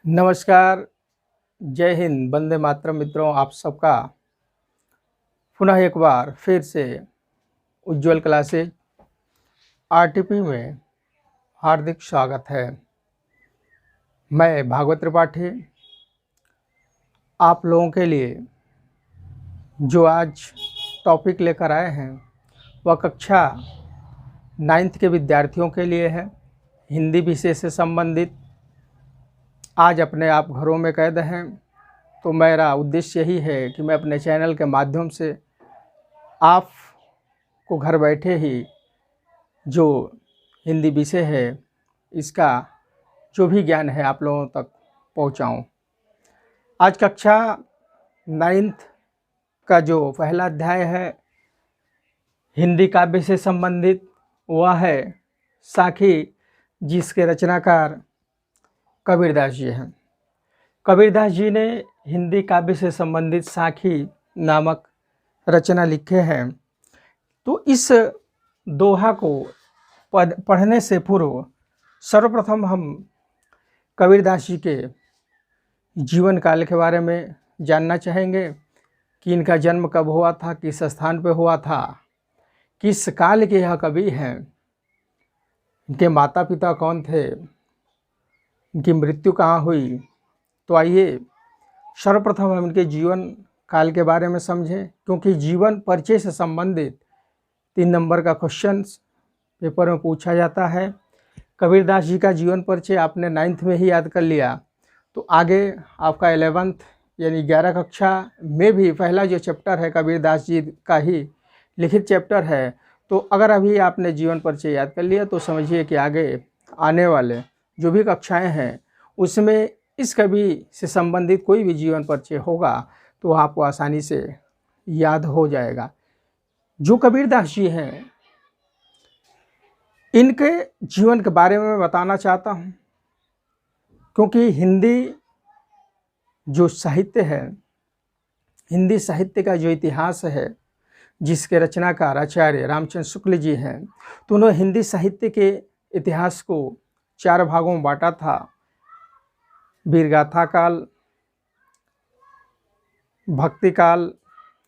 नमस्कार, जय हिंद, वंदे मातरम। मित्रों, आप सबका पुनः एक बार फिर से उज्ज्वल क्लासेज आरटीपी में हार्दिक स्वागत है। मैं भागवत त्रिपाठी आप लोगों के लिए जो आज टॉपिक लेकर आए हैं वह कक्षा 9th के विद्यार्थियों के लिए है। हिंदी विषय से संबंधित आज अपने आप घरों में कैद हैं, तो मेरा उद्देश्य यही है कि मैं अपने चैनल के माध्यम से आप को घर बैठे ही जो हिंदी विषय है इसका जो भी ज्ञान है आप लोगों तक पहुंचाऊं। आज कक्षा 9th का जो पहला अध्याय है हिंदी काव्य से संबंधित वह है साखी, जिसके रचनाकार कबीरदास जी हैं। कबीरदास जी ने हिंदी काव्य से संबंधित साखी नामक रचना लिखे हैं। तो इस दोहा को पढ़ने से पूर्व सर्वप्रथम हम कबीरदास जी के जीवन काल के बारे में जानना चाहेंगे कि इनका जन्म कब हुआ था, किस स्थान पर हुआ था, किस काल के यह कवि हैं, इनके माता पिता कौन थे, इनकी मृत्यु कहाँ हुई। तो आइए सर्वप्रथम हम इनके जीवन काल के बारे में समझें, क्योंकि जीवन परिचय से संबंधित 3 नंबर का क्वेश्चन पेपर में पूछा जाता है। कबीरदास जी का जीवन परिचय आपने 9th में ही याद कर लिया, तो आगे आपका 11th यानी 11 कक्षा में भी पहला जो चैप्टर है कबीरदास जी का ही लिखित चैप्टर है। तो अगर अभी आपने जीवन परिचय याद कर लिया तो समझिए कि आगे आने वाले जो भी कक्षाएं हैं उसमें इस कवि से संबंधित कोई भी जीवन परिचय होगा तो आपको आसानी से याद हो जाएगा। जो कबीरदास जी हैं इनके जीवन के बारे में मैं बताना चाहता हूं, क्योंकि हिंदी जो साहित्य है, हिंदी साहित्य का जो इतिहास है, जिसके रचनाकार आचार्य रामचंद्र शुक्ल जी हैं, तो उन्होंने हिंदी साहित्य के इतिहास को 4 भागों में बांटा था। वीरगाथा काल, भक्ति काल,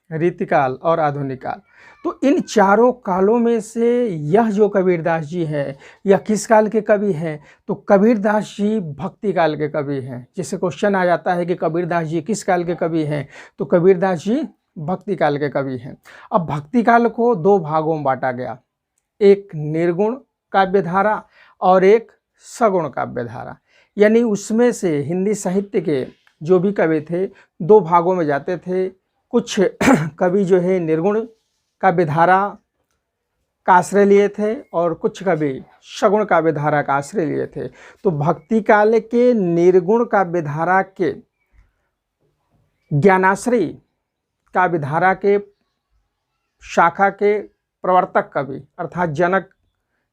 रीतिकाल और आधुनिक काल। तो इन चारों कालों में से यह जो कबीरदास जी हैं यह किस काल के कवि हैं, तो कबीरदास जी भक्ति काल के कवि हैं। जैसे क्वेश्चन आ जाता है कि कबीरदास जी किस काल के कवि हैं, तो कबीरदास जी भक्ति काल के कवि हैं। अब भक्ति काल को 2 भागों में बांटा गया, एक निर्गुण काव्यधारा और एक सगुण काव्यधारा। यानी उसमें से हिंदी साहित्य के जो भी कवि थे 2 भागों में जाते थे। कुछ कवि जो है निर्गुण काव्यधारा का आश्रय लिए थे और कुछ कवि सगुण काव्यधारा का आश्रय लिए थे। तो भक्ति काल के निर्गुण काव्यधारा के ज्ञानाश्रयी काव्यधारा के शाखा के प्रवर्तक कवि अर्थात जनक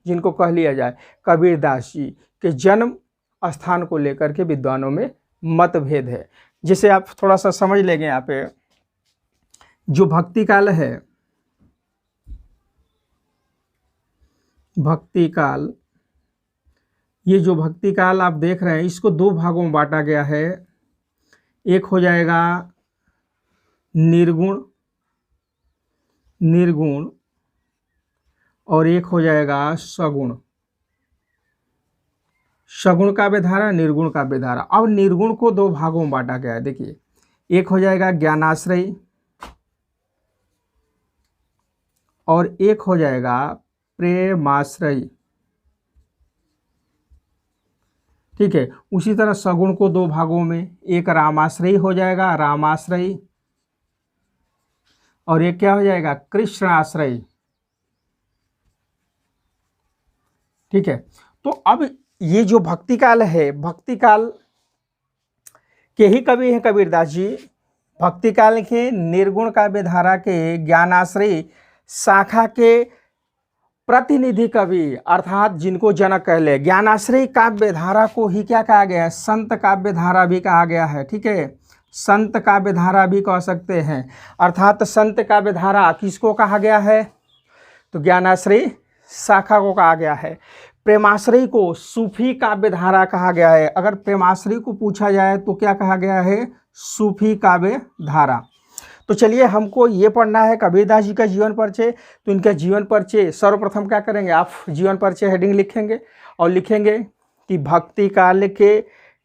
जिनको कह लिया जाए, कबीरदास जी के जन्म स्थान को लेकर के विद्वानों में मतभेद है। जिसे आप थोड़ा सा समझ लेंगे यहाँ पे, जो भक्ति काल है, भक्ति काल, ये जो भक्ति काल आप देख रहे हैं इसको 2 भागों में बांटा गया है। एक हो जाएगा निर्गुण और एक हो जाएगा सगुण। सगुण काव्यधारा, निर्गुण काव्यधारा। अब निर्गुण को 2 भागों में बांटा गया है। देखिए, एक हो जाएगा ज्ञानाश्रयी और एक हो जाएगा प्रेमाश्रयी। ठीक है। उसी तरह सगुण को 2 भागों में, एक रामाश्रयी हो जाएगा, रामाश्रयी, और एक क्या हो जाएगा, कृष्णाश्रयी। ठीक है। तो अब ये जो भक्ति काल है, भक्ति काल के ही कवि हैं कबीरदास जी। भक्ति काल के निर्गुण काव्यधारा के ज्ञानाश्रयी शाखा के प्रतिनिधि कवि अर्थात जिनको जनक कह ले। ज्ञानाश्रयी काव्यधारा को ही क्या कहा गया है, संत काव्यधारा भी कहा गया है। ठीक है, संत काव्यधारा भी कह सकते हैं। अर्थात संत काव्यधारा किसको कहा गया है, तो ज्ञानाश्रयी शाखा को कहा गया है। प्रेमाश्रय को सूफी काव्य धारा कहा गया है। अगर प्रेमाश्रय को पूछा जाए तो क्या कहा गया है? सूफी काव्य धारा। तो चलिए हमको ये पढ़ना है कबीरदास जी का जीवन परिचय। तो इनका जीवन परिचय सर्वप्रथम क्या करेंगे, आप जीवन परिचय हेडिंग लिखेंगे और लिखेंगे कि भक्ति काल के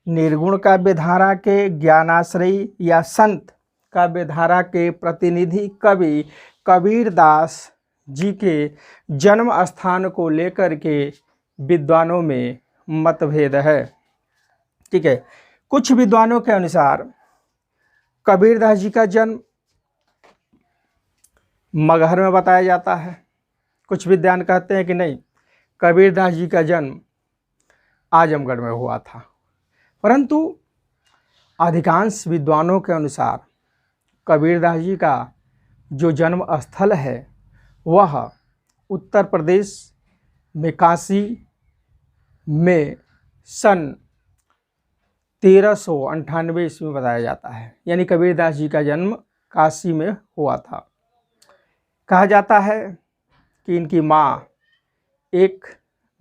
निर्गुण काव्य धारा के ज्ञानाश्रयी या संत काव्य धारा के प्रतिनिधि कवि कबीरदास जी के जन्म स्थान को लेकर के विद्वानों में मतभेद है। ठीक है, कुछ विद्वानों के अनुसार कबीरदास जी का जन्म मगहर में बताया जाता है। कुछ विद्वान कहते हैं कि नहीं, कबीरदास जी का जन्म आजमगढ़ में हुआ था। परंतु अधिकांश विद्वानों के अनुसार कबीरदास जी का जो जन्म स्थल है वह उत्तर प्रदेश में काशी में सन 1398 ईस्वी में बताया जाता है। यानी कबीरदास जी का जन्म काशी में हुआ था। कहा जाता है कि इनकी माँ एक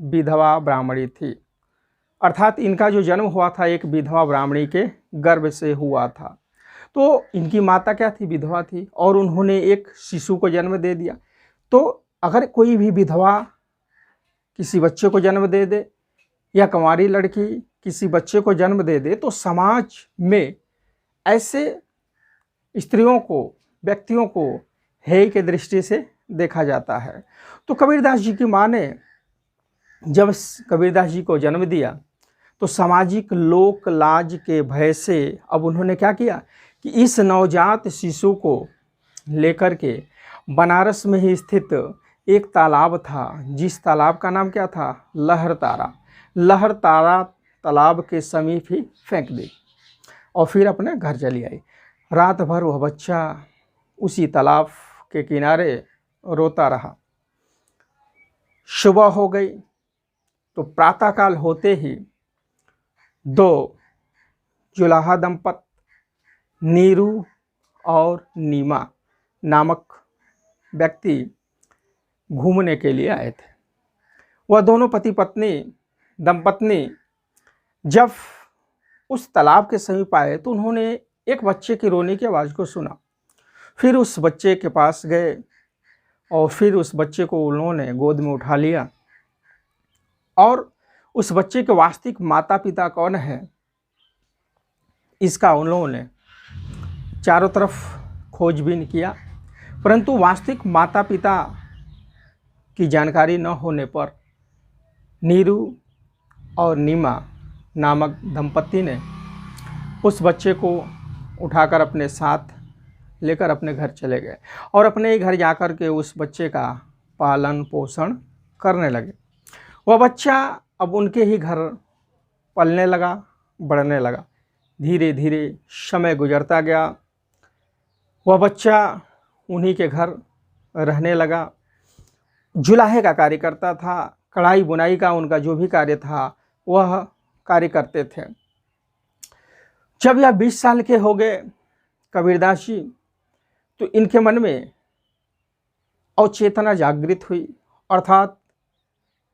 विधवा ब्राह्मणी थी, अर्थात इनका जो जन्म हुआ था एक विधवा ब्राह्मणी के गर्भ से हुआ था। तो इनकी माता क्या थी? विधवा थी, और उन्होंने एक शिशु को जन्म दे दिया। तो अगर कोई भी विधवा किसी बच्चे को जन्म दे दे या कुंवारी लड़की किसी बच्चे को जन्म दे दे तो समाज में ऐसे स्त्रियों को, व्यक्तियों को हेय के दृष्टि से देखा जाता है। तो कबीरदास जी की माँ ने जब कबीरदास जी को जन्म दिया तो सामाजिक लोक लाज के भय से अब उन्होंने क्या किया कि इस नवजात शिशु को लेकर के बनारस में ही स्थित एक तालाब था, जिस तालाब का नाम क्या था? लहरतारा। लहरतारा तालाब के समीप ही फेंक दी और फिर अपने घर चली आई। रात भर वह बच्चा उसी तालाब के किनारे रोता रहा। सुबह हो गई तो प्रातःकाल होते ही दो जुलाहा दंपत्ति नीरू और नीमा नामक व्यक्ति घूमने के लिए आए थे। वह दोनों पति पत्नी दंपत्नी जब उस तालाब के समीप आए तो उन्होंने एक बच्चे की रोने की आवाज़ को सुना। फिर उस बच्चे के पास गए और फिर उस बच्चे को उन्होंने गोद में उठा लिया और उस बच्चे के वास्तविक माता पिता कौन है इसका उन्होंने चारों तरफ खोजबीन किया, परंतु वास्तविक माता पिता की जानकारी न होने पर नीरू और नीमा नामक दंपत्ति ने उस बच्चे को उठाकर अपने साथ लेकर अपने घर चले गए और अपने ही घर जाकर के उस बच्चे का पालन पोषण करने लगे। वह बच्चा अब उनके ही घर पलने लगा, बढ़ने लगा। धीरे धीरे समय गुजरता गया, वह बच्चा उन्हीं के घर रहने लगा। जुलाहे का कार्य करता था, कढ़ाई बुनाई का उनका जो भी कार्य था वह कार्य करते थे। जब यह 20 साल के हो गए कबीरदास जी तो इनके मन में अवचेतना जागृत हुई, अर्थात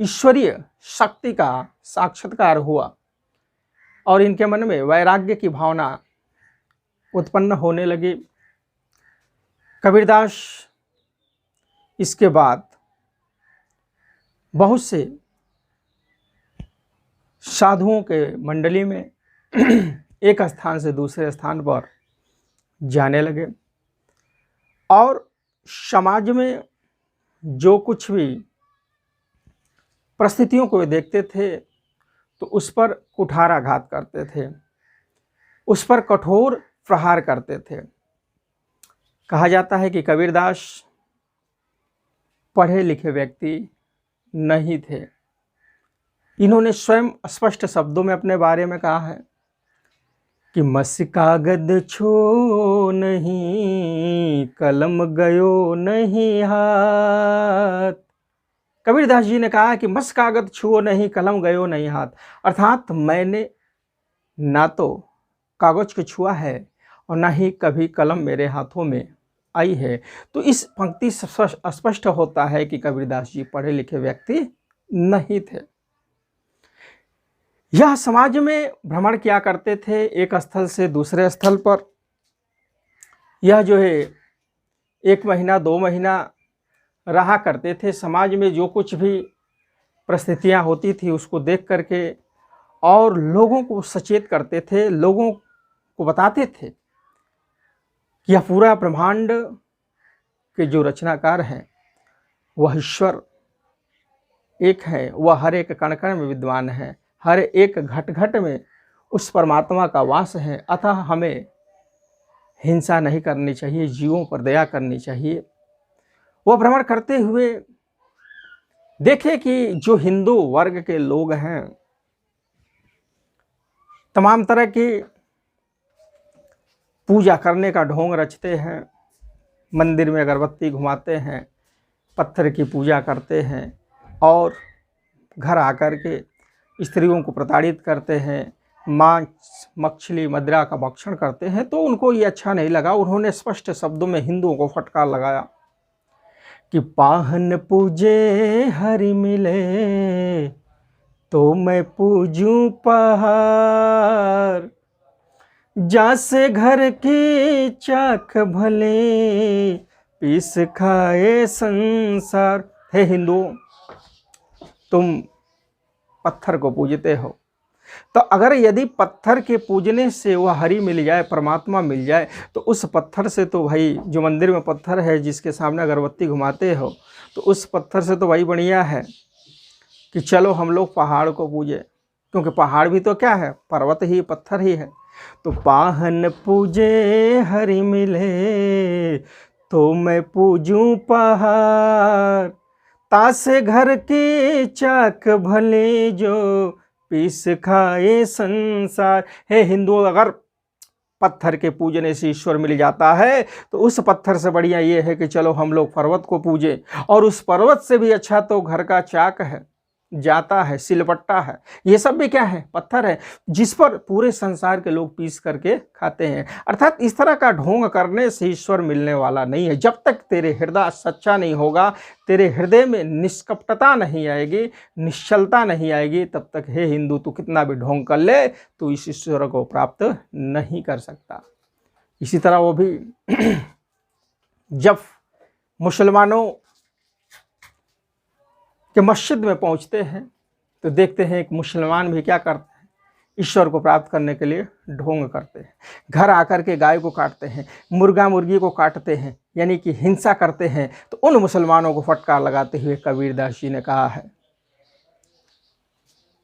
ईश्वरीय शक्ति का साक्षात्कार हुआ और इनके मन में वैराग्य की भावना उत्पन्न होने लगी। कबीरदास इसके बाद बहुत से साधुओं के मंडली में एक स्थान से दूसरे स्थान पर जाने लगे और समाज में जो कुछ भी परिस्थितियों को वे देखते थे तो उस पर कुठाराघात करते थे, उस पर कठोर प्रहार करते थे। कहा जाता है कि कबीरदास पढ़े लिखे व्यक्ति नहीं थे। इन्होंने स्वयं स्पष्ट शब्दों में अपने बारे में कहा है कि मस कागद छो नहीं कलम गयो नहीं हाथ। कबीरदास जी ने कहा कि मस कागद छुओ नहीं कलम गयो नहीं हाथ, अर्थात मैंने ना तो कागज को छुआ है और ना ही कभी कलम मेरे हाथों में आई है। तो इस पंक्ति से स्पष्ट होता है कि कबीरदास जी पढ़े लिखे व्यक्ति नहीं थे। यह समाज में भ्रमण किया करते थे एक स्थल से दूसरे स्थल पर। यह जो है 1 महीना 2 महीना रहा करते थे। समाज में जो कुछ भी परिस्थितियां होती थी उसको देख करके और लोगों को सचेत करते थे, लोगों को बताते थे कि यह पूरा ब्रह्मांड के जो रचनाकार हैं वह ईश्वर एक है, वह हर एक कण कण में विद्वान है, हर एक घट घट में उस परमात्मा का वास है। अतः हमें हिंसा नहीं करनी चाहिए, जीवों पर दया करनी चाहिए। वह भ्रमण करते हुए देखे कि जो हिंदू वर्ग के लोग हैं तमाम तरह की पूजा करने का ढोंग रचते हैं, मंदिर में अगरबत्ती घुमाते हैं, पत्थर की पूजा करते हैं और घर आकर के स्त्रियों को प्रताड़ित करते हैं, मांस मछली मदिरा का भक्षण करते हैं। तो उनको ये अच्छा नहीं लगा। उन्होंने स्पष्ट शब्दों में हिंदुओं को फटकार लगाया कि पाहन पूजे हरि मिले तो मैं पूजूं पहाड़, जासे घर की चाक भले पीस खाए संसार। हे हिंदुओं, तुम पत्थर को पूजते हो, तो अगर यदि पत्थर के पूजने से वह हरि मिल जाए, परमात्मा मिल जाए, तो उस पत्थर से तो भाई जो मंदिर में पत्थर है जिसके सामने अगरबत्ती घुमाते हो, तो उस पत्थर से तो भाई बढ़िया है कि चलो हम लोग पहाड़ को पूजे, क्योंकि पहाड़ भी तो क्या है, पर्वत ही पत्थर ही है। तो पाहन पूजे हरि मिले तो मैं पूजूं पहाड़, तासे घर की चाक भले जो पीस खाए संसार। हे हिंदुओं, अगर पत्थर के पूजने से ईश्वर मिल जाता है तो उस पत्थर से बढ़िया ये है कि चलो हम लोग पर्वत को पूजें, और उस पर्वत से भी अच्छा तो घर का चाक है, जाता है, सिलबट्टा है, ये सब भी क्या है, पत्थर है, जिस पर पूरे संसार के लोग पीस करके खाते हैं। अर्थात इस तरह का ढोंग करने से ईश्वर मिलने वाला नहीं है। जब तक तेरे हृदय सच्चा नहीं होगा, तेरे हृदय में निष्कपटता नहीं आएगी, निश्चलता नहीं आएगी, तब तक हे हिंदू तू कितना भी ढोंग कर ले, तू इस ईश्वर को प्राप्त नहीं कर सकता। इसी तरह वो भी जब मुसलमानों कि मस्जिद में पहुंचते हैं तो देखते हैं एक मुसलमान भी क्या करते हैं, ईश्वर को प्राप्त करने के लिए ढोंग करते हैं। घर आकर के गाय को काटते हैं, मुर्गा मुर्गी को काटते हैं, यानी कि हिंसा करते हैं। तो उन मुसलमानों को फटकार लगाते हुए कबीरदास जी ने कहा है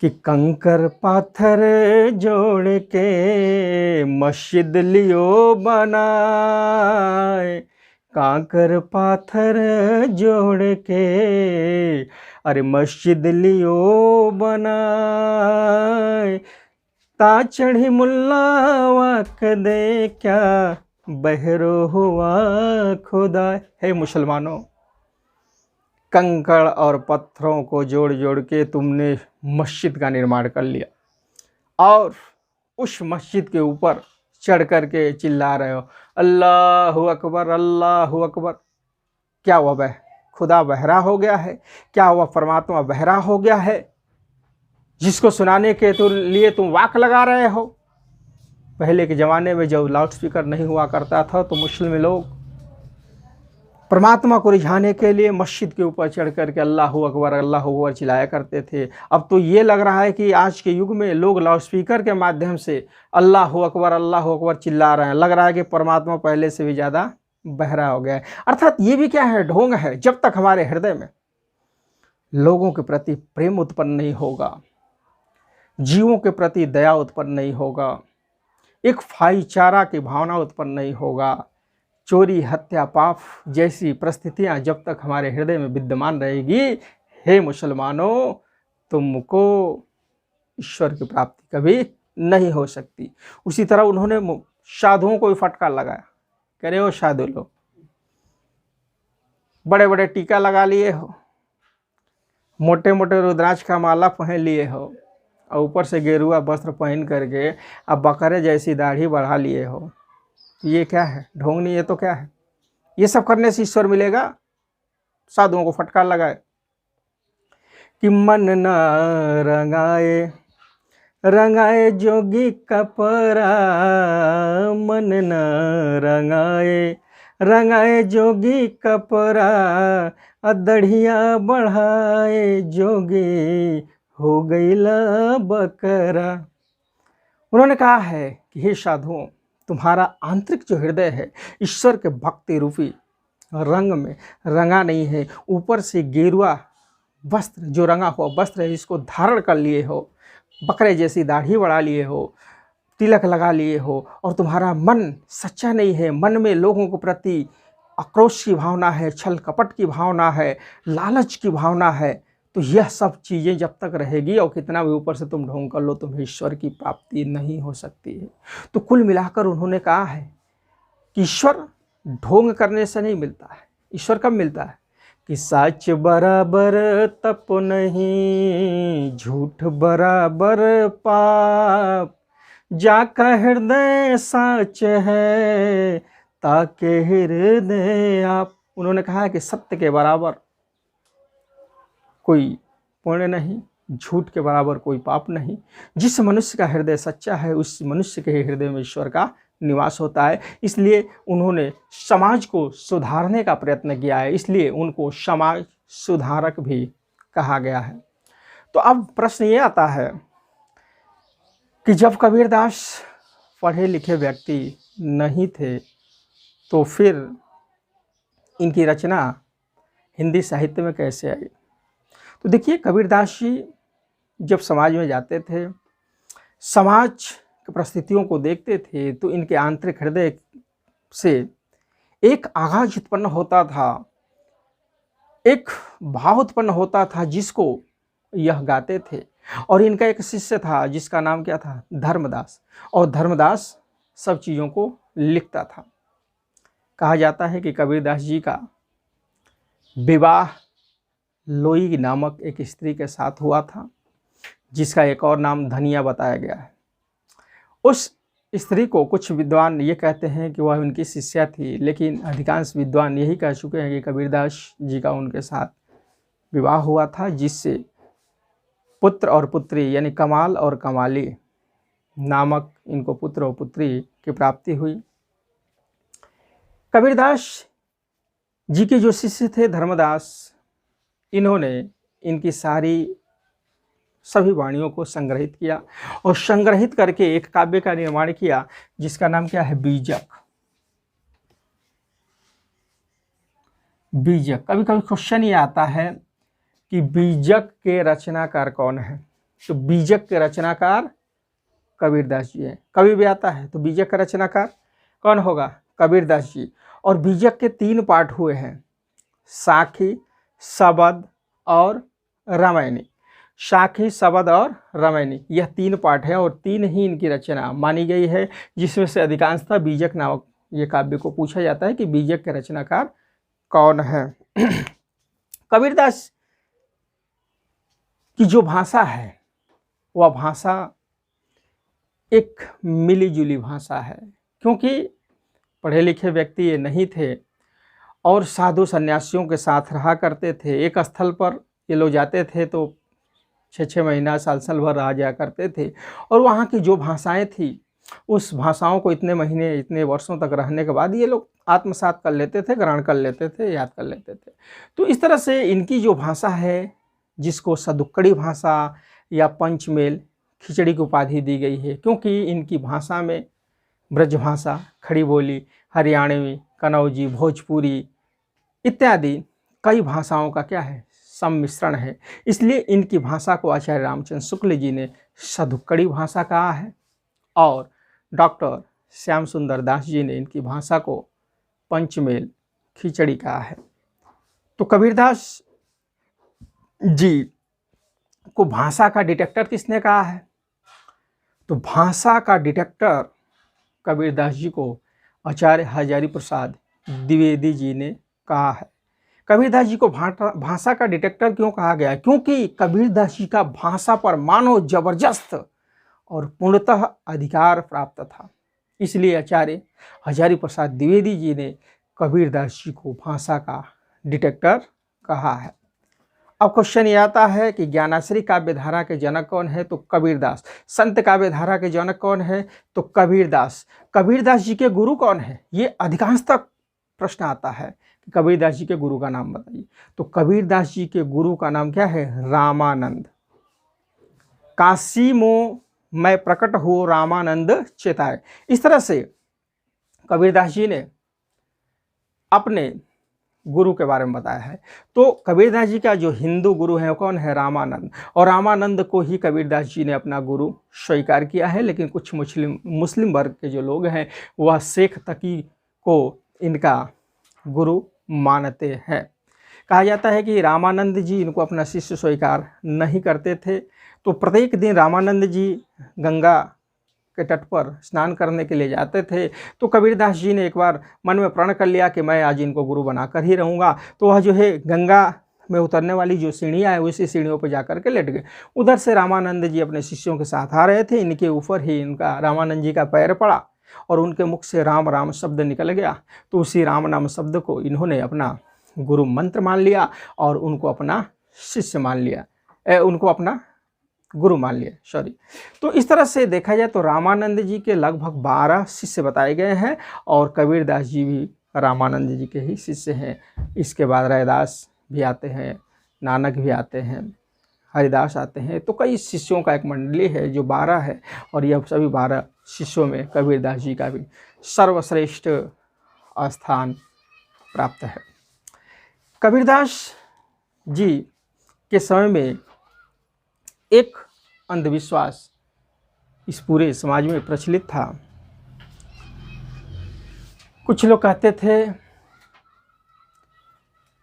कि कंकर पाथर जोड़ के मस्जिद लियो बनाए, कांकर पाथर जोड़ के अरे मस्जिद लियो बनाए, ता चढ़ी मुल्ला वाक दे क्या बहरो हुआ खुदा। हे मुसलमानों, कंकड़ और पत्थरों को जोड़ जोड़ के तुमने मस्जिद का निर्माण कर लिया और उस मस्जिद के ऊपर चढ़ करके चिल्ला रहे हो अल्लाहु अकबर अल्लाहु अकबर। क्या हुआ, खुदा बहरा हो गया है? क्या हुआ, परमात्मा बहरा हो गया है जिसको सुनाने के तो लिए तुम वाक लगा रहे हो? पहले के ज़माने में जब लाउड स्पीकर नहीं हुआ करता था तो मुस्लिम लोग परमात्मा को रिझाने के लिए मस्जिद के ऊपर चढ़ करके अल्लाहु अकबर चिल्लाया करते थे। अब तो ये लग रहा है कि आज के युग में लोग लाउड स्पीकर के माध्यम से अल्लाहु अकबर चिल्ला रहे हैं। लग रहा है कि परमात्मा पहले से भी ज़्यादा बहरा हो गया है। अर्थात ये भी क्या है, ढोंग है। जब तक हमारे हृदय में लोगों के प्रति प्रेम उत्पन्न नहीं होगा, जीवों के प्रति दया उत्पन्न नहीं होगा, एक भाईचारा की भावना उत्पन्न नहीं होगा, चोरी हत्या पाप जैसी परिस्थितियां जब तक हमारे हृदय में विद्यमान रहेगी, हे मुसलमानों, तुमको ईश्वर की प्राप्ति कभी नहीं हो सकती। उसी तरह उन्होंने साधुओं को भी फटकार लगाया, कह रहे हो साधु लोग बड़े बड़े टीका लगा लिए हो, मोटे मोटे रुद्राक्ष का माला पहन लिए हो और ऊपर से गेरुआ वस्त्र पहन करके अब बकरे जैसी दाढ़ी बढ़ा लिए हो। ये क्या है, ढोंग नहीं, ये तो क्या है? ये सब करने से ईश्वर मिलेगा? साधुओं को फटकार लगाए कि मन न रंगाए रंगाए जोगी कपरा मन न रंगाए, रंगाए जोगी कपरा दढ़िया बढ़ाए जोगी हो गईला बकरा। उन्होंने कहा है कि हे साधुओं, तुम्हारा आंतरिक जो हृदय है ईश्वर के भक्ति रूपी रंग में रंगा नहीं है। ऊपर से गेरुआ वस्त्र, जो रंगा हुआ वस्त्र है, इसको धारण कर लिए हो, बकरे जैसी दाढ़ी बढ़ा लिए हो, तिलक लगा लिए हो, और तुम्हारा मन सच्चा नहीं है। मन में लोगों के प्रति आक्रोश की भावना है, छल कपट की भावना है, लालच की भावना है। तो यह सब चीज़ें जब तक रहेगी और कितना भी ऊपर से तुम ढोंग कर लो, तुम्हें ईश्वर की प्राप्ति नहीं हो सकती है। तो कुल मिलाकर उन्होंने कहा है कि ईश्वर ढोंग करने से नहीं मिलता है। ईश्वर कब मिलता है कि सच बराबर तप नहीं, झूठ बराबर पाप, जाका हृदय साच है ताके हृदय आप। उन्होंने कहा है कि सत्य के बराबर कोई पुण्य नहीं, झूठ के बराबर कोई पाप नहीं। जिस मनुष्य का हृदय सच्चा है उस मनुष्य के हृदय में ईश्वर का निवास होता है। इसलिए उन्होंने समाज को सुधारने का प्रयत्न किया है, इसलिए उनको समाज सुधारक भी कहा गया है। तो अब प्रश्न ये आता है कि जब कबीरदास पढ़े लिखे व्यक्ति नहीं थे तो फिर इनकी रचना हिंदी साहित्य में कैसे आई। तो देखिए, कबीरदास जी जब समाज में जाते थे, समाज की परिस्थितियों को देखते थे, तो इनके आंतरिक हृदय से एक आगाज उत्पन्न होता था, एक भाव उत्पन्न होता था जिसको यह गाते थे। और इनका एक शिष्य था जिसका नाम क्या था, धर्मदास। और धर्मदास सब चीज़ों को लिखता था। कहा जाता है कि कबीरदास जी का विवाह लोई नामक एक स्त्री के साथ हुआ था, जिसका एक और नाम धनिया बताया गया है। उस स्त्री को कुछ विद्वान ये कहते हैं कि वह उनकी शिष्या थी, लेकिन अधिकांश विद्वान यही कह चुके हैं कि कबीरदास जी का उनके साथ विवाह हुआ था, जिससे पुत्र और पुत्री यानी कमाल और कमाली नामक इनको पुत्र और पुत्री की प्राप्ति हुई। कबीरदास जी के जो शिष्य थे धर्मदास, इन्होंने इनकी सभी वाणियों को संग्रहित किया और संग्रहित करके एक काव्य का निर्माण किया जिसका नाम क्या है, बीजक। बीजक, कभी कभी क्वेश्चन ये आता है कि बीजक के रचनाकार कौन है। तो बीजक के रचनाकार कबीरदास जी हैं। कभी भी आता है तो बीजक का रचनाकार कौन होगा, कबीरदास जी। और बीजक के 3 पाठ हुए हैं, साखी, शबद और रामायणी। साखी, शबद और रामायणी, यह 3 पाठ है और 3 ही इनकी रचना मानी गई है, जिसमें से अधिकांशतः बीजक नामक ये काव्य को पूछा जाता है कि बीजक के रचनाकार कौन है। कबीरदास की जो भाषा है वह भाषा एक मिली जुली भाषा है, क्योंकि पढ़े लिखे व्यक्ति ये नहीं थे और साधु सन्यासियों के साथ रहा करते थे। एक स्थल पर ये लोग जाते थे तो 6-6 महीना, साल भर रह जाया करते थे, और वहाँ की जो भाषाएं थी उस भाषाओं को इतने महीने, इतने वर्षों तक रहने के बाद ये लोग आत्मसात कर लेते थे, ग्रहण कर लेते थे, याद कर लेते थे। तो इस तरह से इनकी जो भाषा है, जिसको सदुक्कड़ी भाषा या पंचमेल खिचड़ी की उपाधि दी गई है, क्योंकि इनकी भाषा में ब्रजभाषा, खड़ी बोली, हरियाणवी, कनौजी, भोजपुरी इत्यादि कई भाषाओं का क्या है, सम्मिश्रण है। इसलिए इनकी भाषा को आचार्य रामचंद्र शुक्ल जी ने सदुक्कड़ी भाषा कहा है और डॉक्टर श्याम सुंदर दास जी ने इनकी भाषा को पंचमेल खिचड़ी कहा है। तो कबीरदास जी को भाषा का डिटेक्टर किसने कहा है? तो भाषा का डिटेक्टर कबीरदास जी को आचार्य हजारी प्रसाद द्विवेदी जी ने कहा है। कबीरदास जी को भाषा का डिटेक्टर क्यों कहा गया? क्योंकि कबीरदास जी का भाषा पर मानो जबरदस्त और पूर्णतः अधिकार प्राप्त था। इसलिए आचार्य हजारी प्रसाद द्विवेदी जी ने कबीरदास जी को भाषा का डिटेक्टर कहा है। अब क्वेश्चन ये आता है कि ज्ञानाश्री काव्य धारा के जनक कौन है, तो कबीरदास। संत काव्य धारा के जनक कौन है, तो कबीरदास। कबीरदास जी के गुरु कौन है, ये अधिकांशतः प्रश्न आता है कि कबीरदास जी के गुरु का नाम बताइए। तो कबीरदास जी के गुरु का नाम क्या है, रामानंद। काशी मो मैं प्रकट हो रामानंद चेताए, इस तरह से कबीरदास जी ने अपने गुरु के बारे में बताया है। तो कबीरदास जी का जो हिंदू गुरु है वो कौन है, रामानंद। और रामानंद को ही कबीरदास जी ने अपना गुरु स्वीकार किया है। लेकिन कुछ मुस्लिम वर्ग के जो लोग हैं वह शेख तकी को इनका गुरु मानते हैं। कहा जाता है कि रामानंद जी इनको अपना शिष्य स्वीकार नहीं करते थे। तो प्रत्येक दिन रामानंद जी गंगा के तट पर स्नान करने के लिए जाते थे। तो कबीरदास जी ने एक बार मन में प्रण कर लिया कि मैं आज इनको गुरु बनाकर ही रहूँगा। तो वह जो है गंगा में उतरने वाली जो सीढ़ियाँ हैं उसी सीढ़ियों पर जाकर के लेट गए। उधर से रामानंद जी अपने शिष्यों के साथ आ रहे थे, इनके ऊपर ही इनका रामानंद जी का पैर पड़ा और उनके मुख से राम राम शब्द निकल गया। तो उसी राम नाम शब्द को इन्होंने अपना गुरु मंत्र मान लिया और उनको अपना शिष्य मान लिया, उनको अपना गुरु मान लिया, सॉरी। तो इस तरह से देखा जाए तो रामानंद जी के लगभग 12 शिष्य बताए गए हैं और कबीरदास जी भी रामानंद जी के ही शिष्य हैं। इसके बाद रैदास भी आते हैं, नानक भी आते हैं, हरिदास आते हैं। तो कई शिष्यों का एक मंडली है जो 12 है और यह सभी 12 शिष्यों में कबीरदास जी का भी सर्वश्रेष्ठ स्थान प्राप्त है। कबीरदास जी के समय में एक अंधविश्वास इस पूरे समाज में प्रचलित था। कुछ लोग कहते थे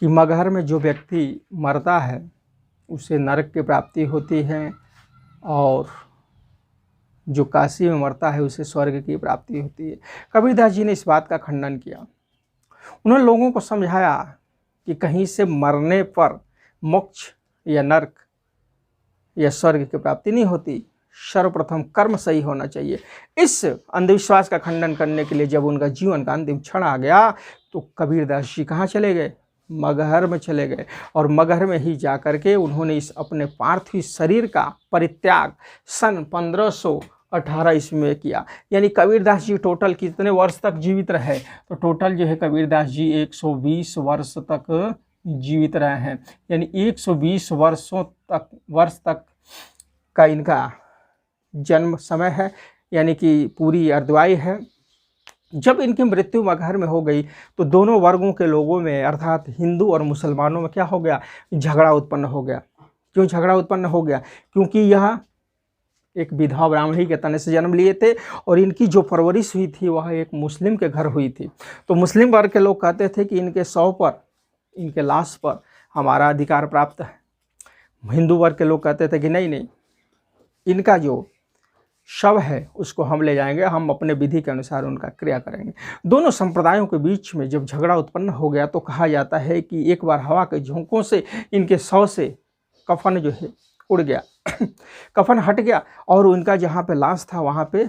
कि मगहर में जो व्यक्ति मरता है उसे नरक की प्राप्ति होती है और जो काशी में मरता है उसे स्वर्ग की प्राप्ति होती है। कबीरदास जी ने इस बात का खंडन किया। उन्होंने लोगों को समझाया कि कहीं से मरने पर मोक्ष या नरक या स्वर्ग की प्राप्ति नहीं होती, सर्वप्रथम कर्म सही होना चाहिए। इस अंधविश्वास का खंडन करने के लिए जब उनका जीवन का अंतिम क्षण आ गया तो कबीरदास जी कहाँ चले गए, मगहर में चले गए और मगहर में ही जाकर के उन्होंने इस अपने पार्थिव शरीर का परित्याग सन 1518 ईस्वी में किया। यानी कबीरदास जी टोटल कितने वर्ष तक जीवित रहे, तो टोटल जो है कबीरदास जी 120 वर्ष तक जीवित रहे हैं। यानी 120 वर्ष तक का इनका जन्म समय है, यानी कि पूरी अर्धवायु है। जब इनकी मृत्यु मगहर में हो गई तो दोनों वर्गों के लोगों में अर्थात हिंदू और मुसलमानों में क्या हो गया, झगड़ा उत्पन्न हो गया। क्यों झगड़ा उत्पन्न हो गया, क्योंकि यह एक विधवा ब्राह्मणी के तने से जन्म लिए थे और इनकी जो परवरिश हुई थी वह एक मुस्लिम के घर हुई थी। तो मुस्लिम वर्ग के लोग कहते थे कि इनके शव पर, इनके लाश पर हमारा अधिकार प्राप्त है। हिंदू वर्ग के लोग कहते थे कि नहीं नहीं, इनका जो शव है उसको हम ले जाएंगे, हम अपने विधि के अनुसार उनका क्रिया करेंगे। दोनों संप्रदायों के बीच में जब झगड़ा उत्पन्न हो गया तो कहा जाता है कि एक बार हवा के झोंकों से इनके शव से कफन जो है उड़ गया कफन हट गया और उनका जहाँ पे लाश था वहाँ पे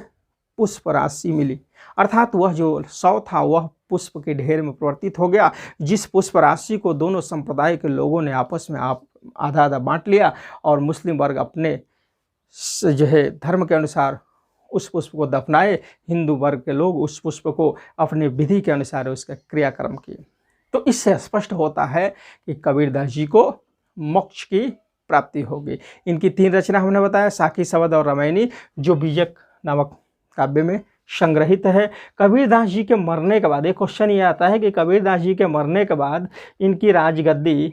पुष्प राशि मिली, अर्थात वह जो शव था वह पुष्प के ढेर में परिवर्तित हो गया। जिस पुष्प राशि को दोनों संप्रदाय के लोगों ने आपस में आधा आधा बांट लिया और मुस्लिम वर्ग अपने जो है धर्म के अनुसार उस पुष्प को दफनाए, हिंदू वर्ग के लोग उस पुष्प को अपने विधि के अनुसार उसका क्रियाक्रम किए। तो इससे स्पष्ट होता है कि कबीरदास जी को मोक्ष की प्राप्ति होगी। इनकी 3 रचना हमने बताया, साखी, शबद और रामायणी, जो बीजक नामक काव्य में संग्रहित है। कबीरदास जी के मरने के बाद एक क्वेश्चन ये आता है कि कबीरदास जी के मरने के बाद इनकी राजगद्दी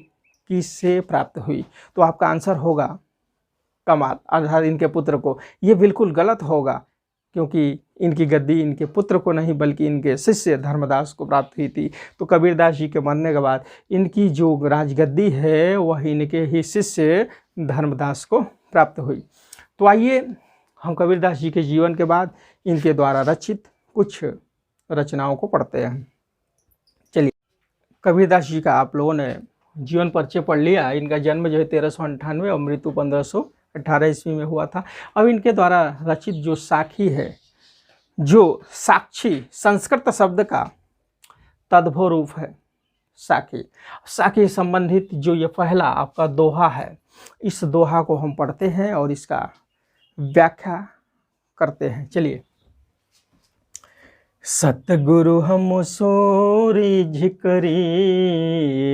किससे प्राप्त हुई, तो आपका आंसर होगा कमाल, अर्थात इनके पुत्र को। ये बिल्कुल गलत होगा क्योंकि इनकी गद्दी इनके पुत्र को नहीं बल्कि इनके शिष्य धर्मदास को प्राप्त हुई थी। तो कबीरदास जी के मरने के बाद इनकी जो राजगद्दी है वह इनके ही शिष्य धर्मदास को प्राप्त हुई। तो आइए हम कबीरदास जी के जीवन के बाद इनके द्वारा रचित कुछ रचनाओं को पढ़ते हैं। चलिए, कबीरदास जी का आप लोगों ने जीवन परिचय पढ़ लिया। इनका जन्म जो है 1398 और मृत्यु 1518 ईस्वी में हुआ था। अब इनके द्वारा रचित जो साखी है, जो साक्षी संस्कृत शब्द का तद्भव रूप है, साखी। साखी संबंधित जो ये पहला आपका दोहा है, इस दोहा को हम पढ़ते हैं और इसका व्याख्या करते हैं। चलिए। सतगुरु हम सोरी झिकरी,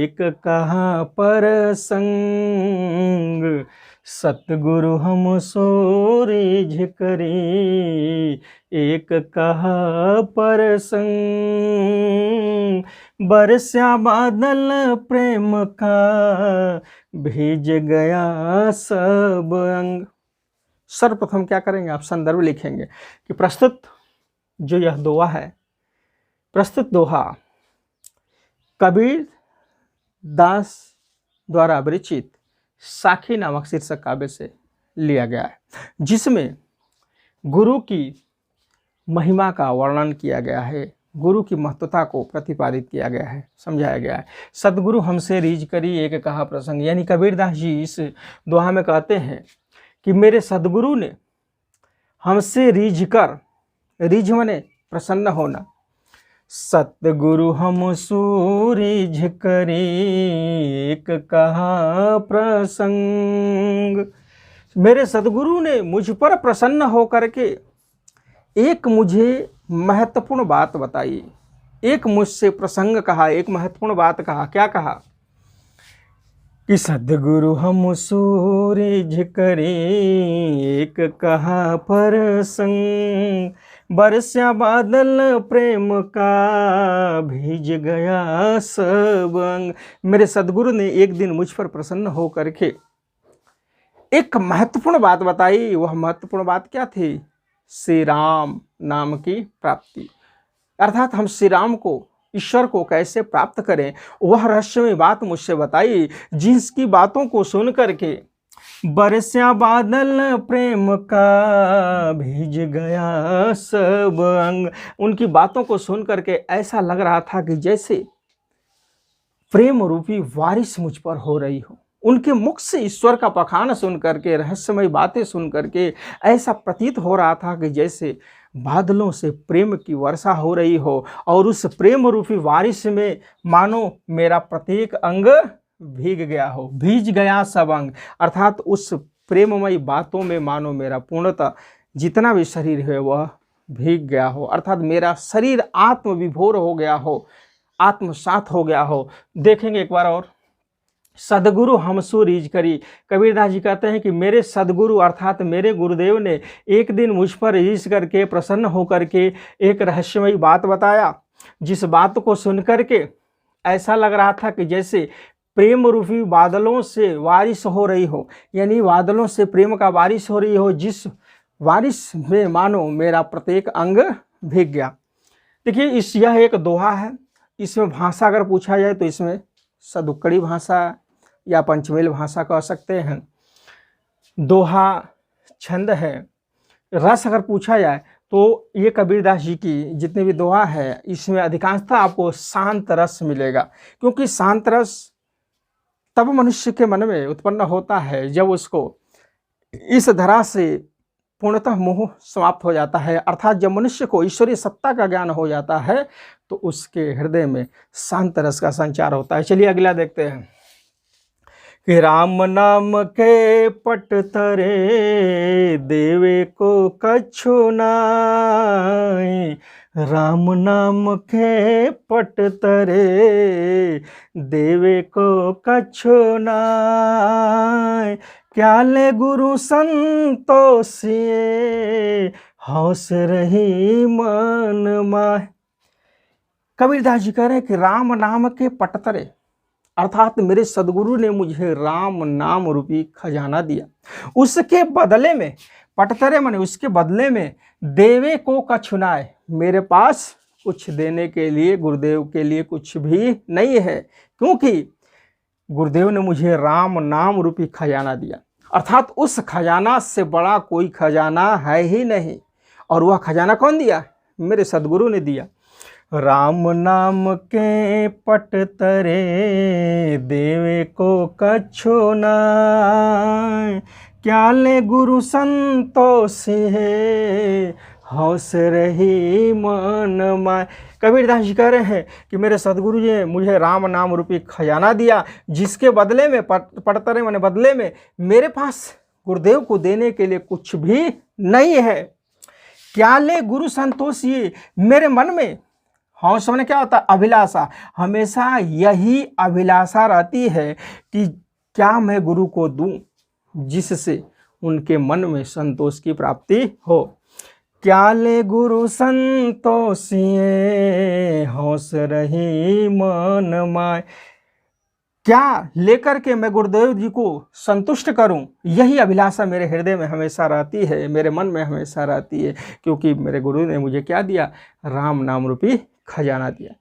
एक कहा पर संग। सतगुरु हम सोरी झिकरी, एक कहा पर संग। बरसा बादल प्रेम का, भीज गया सब अंग। सर्वप्रथम क्या करेंगे, आप संदर्भ लिखेंगे कि प्रस्तुत जो यह दोहा है, प्रस्तुत दोहा कबीर दास द्वारा विरचित साखी नामक शीर्षक काव्य से लिया गया है, जिसमें गुरु की महिमा का वर्णन किया गया है, गुरु की महत्वता को प्रतिपादित किया गया है, समझाया गया है। सदगुरु हमसे रीझ करी, एक कहा प्रसंग। यानी कबीरदास जी इस दोहा में कहते हैं कि मेरे सदगुरु ने हमसे रीझ कर, रीझ मने प्रसन्न होना। सतगुरु हम सूरीझ करी, एक कहा प्रसंग। मेरे सदगुरु ने मुझ पर प्रसन्न होकर के एक मुझे महत्वपूर्ण बात बताई, एक मुझसे प्रसंग कहा, एक महत्वपूर्ण बात कहा। क्या कहा कि सदगुरु हम सूरीझ करी, एक कहा प्रसंग। बरसा बादल प्रेम का, भीज गया सब अंग। मेरे सदगुरु ने एक दिन मुझ पर प्रसन्न हो करके एक महत्वपूर्ण बात बताई। वह महत्वपूर्ण बात क्या थी? श्री राम नाम की प्राप्ति, अर्थात हम श्री राम को, ईश्वर को कैसे प्राप्त करें, वह रहस्यमय बात मुझसे बताई, जिसकी बातों को सुन करके बरसा बादल प्रेम का, भीज गया सब अंग। उनकी बातों को सुन करके ऐसा लग रहा था कि जैसे प्रेम रूपी बारिश मुझ पर हो रही हो। उनके मुख से ईश्वर का बखान सुन करके, रहस्यमय बातें सुन करके ऐसा प्रतीत हो रहा था कि जैसे बादलों से प्रेम की वर्षा हो रही हो, और उस प्रेम रूपी बारिश में मानो मेरा प्रत्येक अंग भीग गया हो। भीज गया सब अंग, अर्थात उस प्रेममयी बातों में मानो मेरा पूर्णतः जितना भी शरीर है वह भीग गया हो, अर्थात मेरा शरीर आत्म विभोर हो गया हो, आत्मसात हो गया हो। देखेंगे एक बार और। सदगुरु हमसो रीझ करी। कबीरदास जी कहते हैं कि मेरे सदगुरु अर्थात मेरे गुरुदेव ने एक दिन मुझ पर रीझ करके, प्रसन्न होकर के एक रहस्यमयी बात बताया, जिस बात को सुन करके ऐसा लग रहा था कि जैसे प्रेम रूपी बादलों से बारिश हो रही हो। यानी बादलों से प्रेम का बारिश हो रही हो, जिस बारिश में मानो मेरा प्रत्येक अंग भीग गया। देखिए, यह एक दोहा है। इसमें भाषा अगर पूछा जाए तो इसमें सदुक्कड़ी भाषा या पंचमेल भाषा कह सकते हैं। दोहा छंद है। रस अगर पूछा जाए तो ये कबीरदास जी की जितने भी दोहा है, इसमें अधिकांशतः आपको शांत रस मिलेगा, क्योंकि शांत रस तब मनुष्य के मन में उत्पन्न होता है जब उसको इस धरा से पूर्णतः मोह समाप्त हो जाता है, अर्थात जब मनुष्य को ईश्वरीय सत्ता का ज्ञान हो जाता है तो उसके हृदय में शांत रस का संचार होता है। चलिए अगला देखते हैं कि राम नाम के पट तरे, देवे को कछु नाई। राम नाम के पट तरे, देवे को कछु नाई। क्या ले गुरु संतोषिए, हौस रही मन माह। कबीरदास जी कह रहे हैं कि राम नाम के पटतरे, अर्थात मेरे सदगुरु ने मुझे राम नाम रूपी खजाना दिया। उसके बदले में, पटतरे माने उसके बदले में, देवे को कछुनाए, मेरे पास कुछ देने के लिए, गुरुदेव के लिए कुछ भी नहीं है, क्योंकि गुरुदेव ने मुझे राम नाम रूपी खजाना दिया। अर्थात उस खजाना से बड़ा कोई खजाना है ही नहीं। और वह खजाना कौन दिया? मेरे सदगुरु ने दिया। राम नाम के पट तरे, देवे को कछु नाय। क्या ले गुरु संतोष है, हौस रही मन माय। कबीरदास जी कह रहे हैं कि मेरे सदगुरु जी ने मुझे राम नाम रूपी खजाना दिया, जिसके बदले में पड़तरे माने बदले में मेरे पास गुरुदेव को देने के लिए कुछ भी नहीं है। क्या ले गुरु संतोष, ये मेरे मन में हौस में क्या होता है, अभिलाषा, हमेशा यही अभिलाषा रहती है कि क्या मैं गुरु को दूं जिससे उनके मन में संतोष की प्राप्ति हो। क्या ले गुरु संतोष, ये हौस रही मन माय। क्या लेकर के मैं गुरुदेव जी को संतुष्ट करूं, यही अभिलाषा मेरे हृदय में हमेशा रहती है, मेरे मन में हमेशा रहती है, क्योंकि मेरे गुरु ने मुझे क्या दिया, राम नाम रूपी खजाना दिया।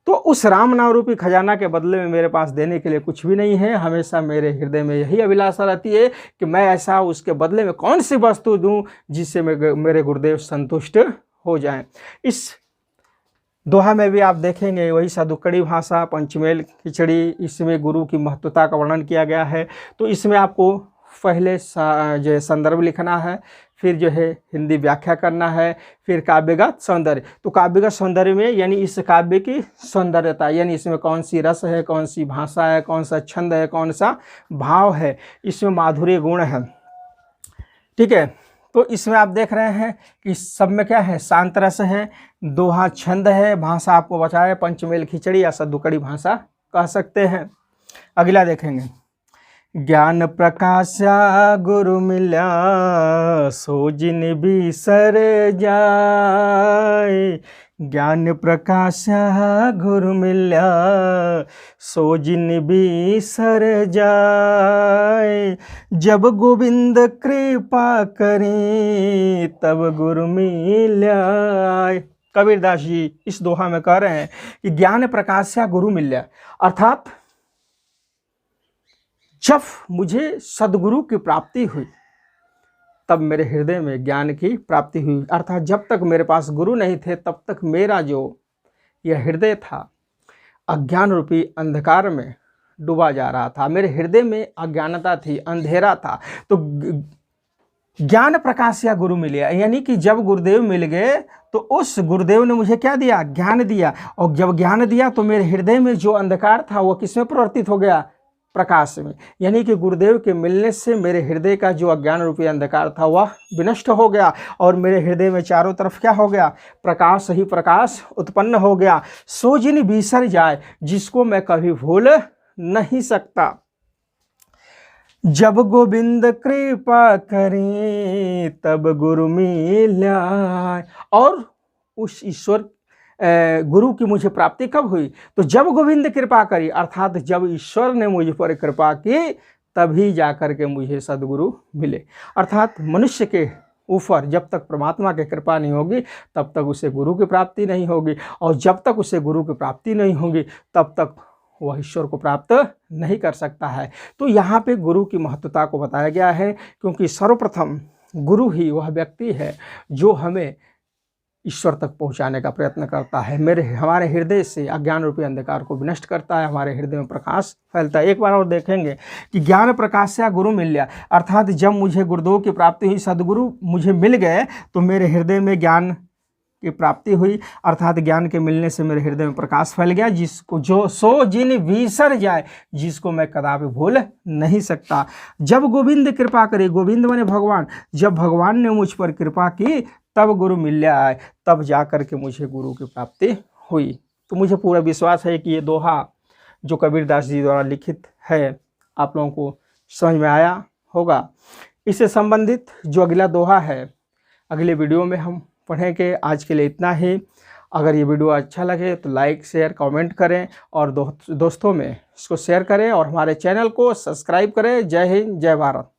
तो उस राम नाम रूपी खजाना के बदले में मेरे पास देने के लिए कुछ भी नहीं है। हमेशा मेरे हृदय में यही अभिलाषा रहती है कि मैं ऐसा उसके बदले में कौन सी वस्तु दूं जिससे मेरे गुरुदेव संतुष्ट हो जाएं। इस दोहा में भी आप देखेंगे वही साधुकड़ी भाषा, पंचमेल खिचड़ी, इसमें गुरु की महत्वता का वर्णन किया गया है। तो इसमें आपको पहले जो संदर्भ लिखना है, फिर जो है हिंदी व्याख्या करना है, फिर काव्यगत सौंदर्य। तो काव्यगत सौंदर्य में यानी इस काव्य की सौंदर्यता, यानी इसमें कौन सी रस है, कौन सी भाषा है, कौन सा छंद है, कौन सा भाव है, इसमें माधुर्य गुण है। ठीक है, तो इसमें आप देख रहे हैं कि सब में क्या है, शांत रस है, दोहा छंद है, भाषा आपको बताया पंचमेल खिचड़ी या सद्दुकड़ी भाषा कह सकते हैं। अगला देखेंगे, ज्ञान प्रकाशा गुरु मिला सो जिन बिसर जाए। ज्ञान प्रकाशा गुरु मिला सो जिन बिसर जाए। जब गोविंद कृपा करे तब गुरु मिला। कबीरदास जी इस दोहा में कह रहे हैं कि ज्ञान प्रकाशा गुरु मिला, अर्थात जब मुझे सदगुरु की प्राप्ति हुई तब मेरे हृदय में ज्ञान की प्राप्ति हुई। अर्थात जब तक मेरे पास गुरु नहीं थे तब तक मेरा जो यह हृदय था अज्ञान रूपी अंधकार में डूबा जा रहा था। मेरे हृदय में अज्ञानता थी, अंधेरा था। तो ज्ञान प्रकाश या गुरु मिले, यानी कि जब गुरुदेव मिल गए तो उस गुरुदेव ने मुझे क्या दिया, ज्ञान दिया। और जब ज्ञान दिया तो मेरे हृदय में जो अंधकार था वो किसमें परिवर्तित हो गया, प्रकाश में। यानी कि गुरुदेव के मिलने से मेरे हृदय का जो अज्ञान रूपी अंधकार था वह विनष्ट हो गया और मेरे हृदय में चारों तरफ क्या हो गया, प्रकाश ही प्रकाश उत्पन्न हो गया। सो जिन बिसर जाए, जिसको मैं कभी भूल नहीं सकता। जब गोविंद कृपा करे तब गुरु मिला। और उस ईश्वर गुरु की मुझे प्राप्ति कब हुई, तो जब गोविंद कृपा करी, अर्थात जब ईश्वर ने मुझ पर कृपा की तभी जाकर के मुझे सदगुरु मिले। अर्थात मनुष्य के ऊपर जब तक परमात्मा की कृपा नहीं होगी तब तक उसे गुरु की प्राप्ति नहीं होगी, और जब तक उसे गुरु की प्राप्ति नहीं होगी तब तक वह ईश्वर को प्राप्त नहीं कर सकता है। तो यहाँ पे गुरु की महत्वता को बताया गया है, क्योंकि सर्वप्रथम गुरु ही वह व्यक्ति है जो हमें ईश्वर तक पहुंचाने का प्रयत्न करता है। हमारे हृदय से अज्ञान रूपी अंधकार को विनष्ट करता है, हमारे हृदय में प्रकाश फैलता है। एक बार और देखेंगे कि ज्ञान प्रकाशया गुरु मिल्या, अर्थात जब मुझे गुरुदेव की प्राप्ति हुई, सदगुरु मुझे मिल गए तो मेरे हृदय में ज्ञान की प्राप्ति हुई, अर्थात ज्ञान के मिलने से मेरे हृदय में प्रकाश फैल गया, जिसको जो सो जिन बिसर जाए, जिसको मैं कदापि भूल नहीं सकता। जब गोविंद कृपा करे, गोविंद माने भगवान, जब भगवान ने मुझ पर कृपा की तब गुरु मिल्या आए, तब जा कर के मुझे गुरु की प्राप्ति हुई। तो मुझे पूरा विश्वास है कि ये दोहा जो कबीरदास जी द्वारा लिखित है आप लोगों को समझ में आया होगा। इससे संबंधित जो अगला दोहा है अगले वीडियो में हम पढ़ेंगे। आज के लिए इतना ही। अगर ये वीडियो अच्छा लगे तो लाइक शेयर कमेंट करें और दोस्तों में इसको शेयर करें और हमारे चैनल को सब्सक्राइब करें। जय हिंद, जय भारत।